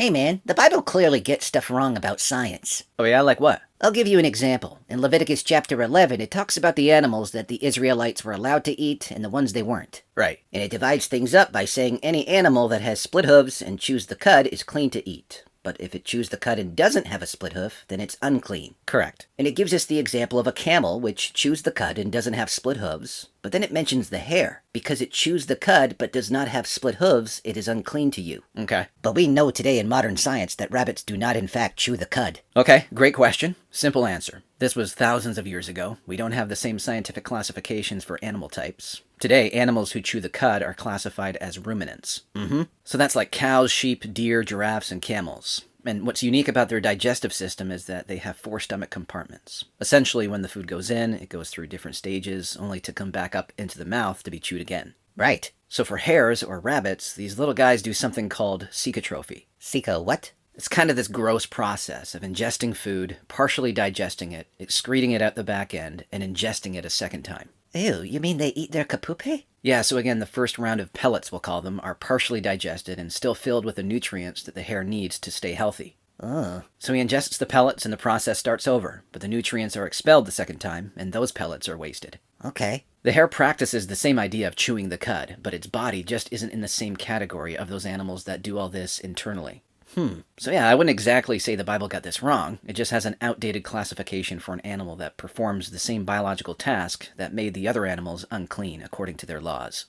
Hey man, the Bible clearly gets stuff wrong about science. Oh yeah, like what? I'll give you an example. In Leviticus chapter 11, it talks about the animals that the Israelites were allowed to eat and the ones they weren't. Right. And it divides things up by saying any animal that has split hooves and chews the cud is clean to eat. But if it chews the cud and doesn't have a split hoof, then it's unclean. Correct. And it gives us the example of a camel which chews the cud and doesn't have split hooves. But then it mentions the hare. Because it chews the cud but does not have split hooves, it is unclean to you. Okay. But we know today in modern science that rabbits do not in fact chew the cud. Okay, great question. Simple answer. This was thousands of years ago. We don't have the same scientific classifications for animal types. Today, animals who chew the cud are classified as ruminants. So that's like cows, sheep, deer, giraffes, and camels. And what's unique about their digestive system is that they have 4 stomach compartments. Essentially, when the food goes in, it goes through different stages, only to come back up into the mouth to be chewed again. Right. So for hares, or rabbits, these little guys do something called cecotrophy. Seco what? It's kind of this gross process of ingesting food, partially digesting it, excreting it out the back end, and ingesting it a second time. Ew, you mean they eat their capupe? Yeah, so again, the first round of pellets, we'll call them, are partially digested and still filled with the nutrients that the hare needs to stay healthy. Oh. So he ingests the pellets and the process starts over, but the nutrients are expelled the second time, and those pellets are wasted. Okay. The hare practices the same idea of chewing the cud, but its body just isn't in the same category of those animals that do all this internally. So yeah, I wouldn't exactly say the Bible got this wrong. It just has an outdated classification for an animal that performs the same biological task that made the other animals unclean according to their laws.